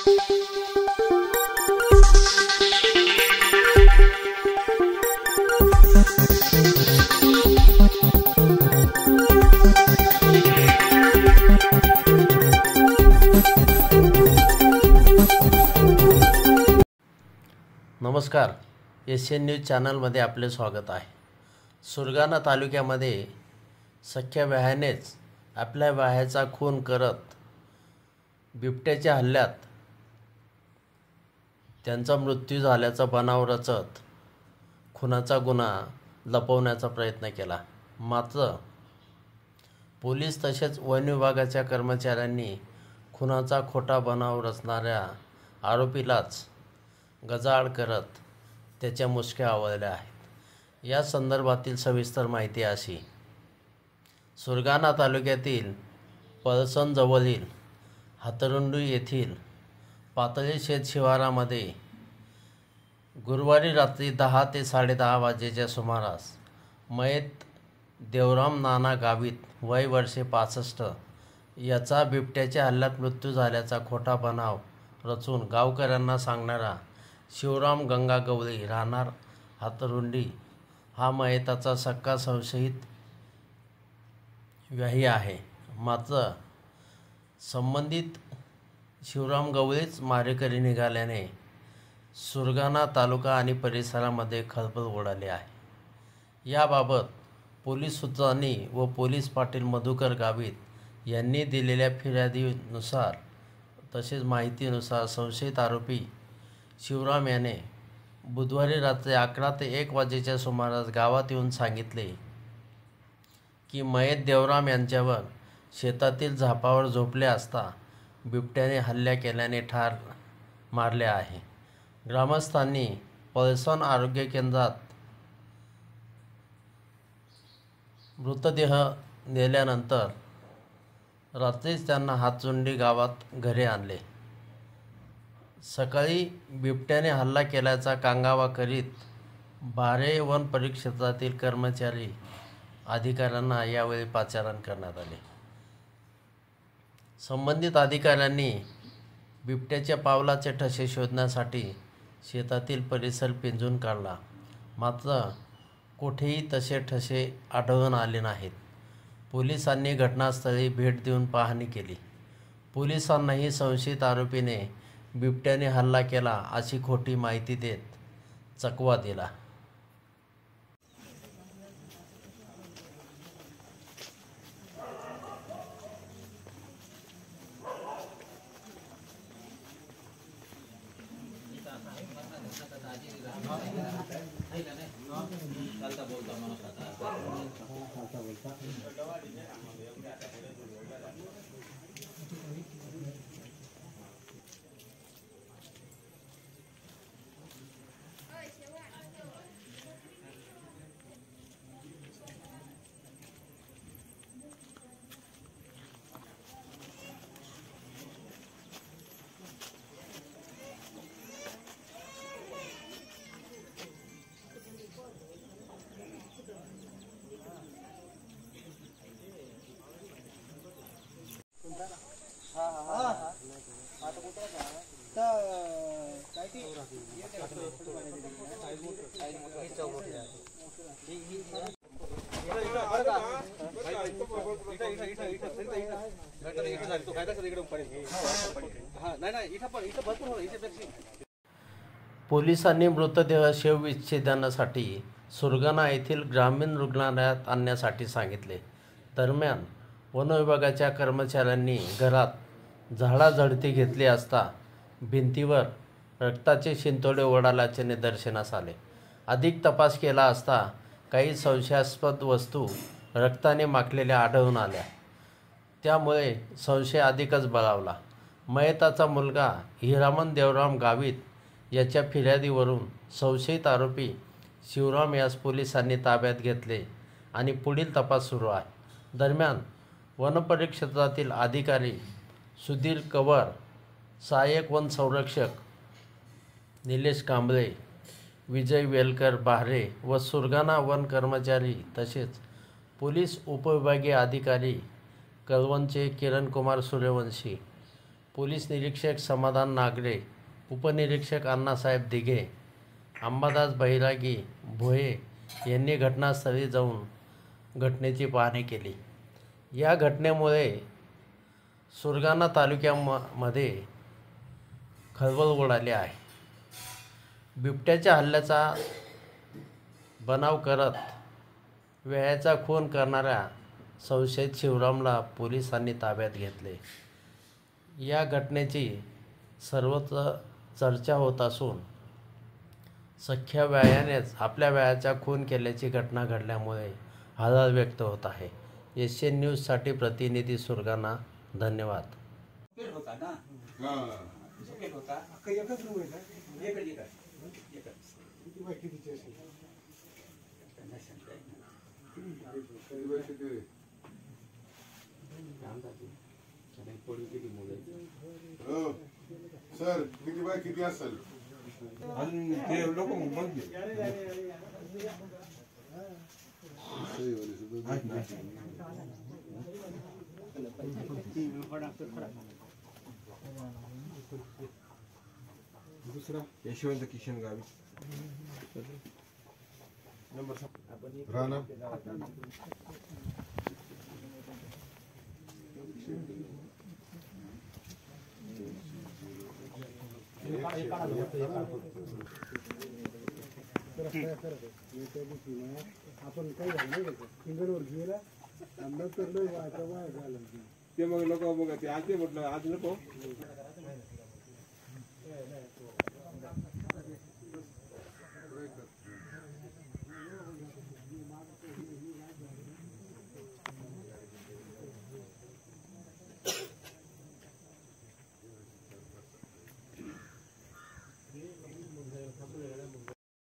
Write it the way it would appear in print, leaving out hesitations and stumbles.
नमस्कार, Asian news चॅनलमध्ये आपले स्वागत आहे। सुरगाणा तालुक्यामध्ये सख्या व्याहानेच आपल्या व्याहाचा खून करत बिबट्याच्या हल्ल्यात त्यांचा मृत्यू झाल्याचा बनाव रचत खुनाचा गुन्हा लपवण्याचा प्रयत्न केला। मात्र पोलीस तसेच वन विभागाच्या कर्मचाऱ्यांनी खुनाचा खोटा बनाव रचणाऱ्या आरोपीलाच गजाआड करत त्याच्या मुसक्या आवळल्या आहेत। या संदर्भातील सविस्तर माहिती अशी: सुरगाणा तालुक्यातील पळसणजवळील हातरुंडी येथील पातळी शेत शिवारामध्ये गुरुवारी रात्री 10 ते 10:30 वाजेच्या सुमारास मयत देवराम नाना गावित वय वर्षे 65 याचा बिबट्याच्या हल्ल्यात मृत्यू झाल्याचा खोटा बनाव रचून गावकऱ्यांना सांगणारा शिवराम गंगा गवळी राहणार हातरुंडी हा मयताचा सक्का संशयित व्याही आहे। मात्र संबंधित शिवराम गवळीच मारेकरी निघाल्याने सुरगाणा तालुका आणि परिसरामध्ये खळबळ उडाली आहे। याबाबत पोलीस सूत्रांनी व पोलीस पाटील मधुकर गावित यांनी दिलेल्या फिर्यादीनुसार तसेच माहितीनुसार संशयित आरोपी शिवराम याने बुधवारी रात्री 11 ते 1 वाजेच्या सुमारास गावात येऊन सांगितले की मयत देवराम यांच्यावर शेतातील झापावर झोपले असता बिबट्याने हल्ला केल्याने ठार मारले आहे। ग्रामस्थांनी पळसण आरोग्य केंद्रात मृतदेह नेल्यानंतर रात्रीच त्यांना हातरुंडी गावात घरी आणले। सकाळी बिबट्याने हल्ला केल्याचा कांगावा करीत बारे वन परिक्षेत्रातील कर्मचारी अधिकाऱ्यांना यावेळी पाचारण करण्यात आले। संबंधित अधिकाऱ्यांनी बिबट्याच्या पावलाचे ठसे शोधण्यासाठी शेतातील परिसर पिंजून काढला, मात्र कुठेही तसे ठसे आढळून आले नाहीत। पोलिसांनी घटनास्थळी भेट देऊन पाहणी केली। पोलिसांनाही संशयित आरोपीने बिबट्याने हल्ला केला अशी खोटी माहिती देत चकवा दिला। पोलिसांनी मृतदेह शवविच्छेदनासाठी सुरगाणा येथील ग्रामीण रुग्णालयात आणण्यासाठी सांगितले। दरम्यान वन विभागाच्या कर्मचाऱ्यांनी घरात झाडाझडती घेतली असता भिंतीवर रक्ताचे शिंतोडे उडाल्याचे निदर्शनास आले। अधिक तपास केला असता काही संशयास्पद वस्तू रक्ताने माखलेल्या आढळून आल्या। त्यामुळे संशय अधिकच बळावला। मयताचा मुलगा हिरामन देवराम गावित याच्या फिर्यादीवरून संशयित आरोपी शिवराम यास पोलिसांनी ताब्यात घेतले आणि पुढील तपास सुरू आहे। दरम्यान वनपरिक्षेत्रातील अधिकारी सुधीर कवर, सहाय्यक वन संरक्षक निलेश कांबळे, विजय वेलकर बाहरे व सुरगाणा वन कर्मचारी तसेच पोलीस उपविभागीय अधिकारी कळवणचे किरण कुमार सूर्यवंशी, पोलीस निरीक्षक समाधान नागरे, उपनिरीक्षक अण्णासाहेब दिघे, अंबादास बैरागी भोये यांनी घटनास्थळी जाऊन घटनेची पाहणी केली. या घटनेमुळे सुरगाणा तालुक्यामध्ये खळबळ उडाली आहे. बिबट्याच्या हल्ल्याचा बनाव करत वेळाचा खून करणाऱ्या संशयित शिवरामला पोलिसांनी ताब्यात घेतले. या घटनेची सर्वत्र चर्चा होत असून सख्ख्या व्यायानेच आपल्या व्यायाचा खून केल्याची घटना घडल्यामुळे हळहळ व्यक्त होत आहे. एशियन न्यूजसाठी प्रतिनिधी सुरगाणा. धन्यवाद. सर किती बाय किती असेल अजून ते लोक मग दुसरा यशवंत किशन गावी नंबर राणा आपण काही झालं सिंगलवर गेला ते मग लोक बघा ते आज म्हटलं आज नको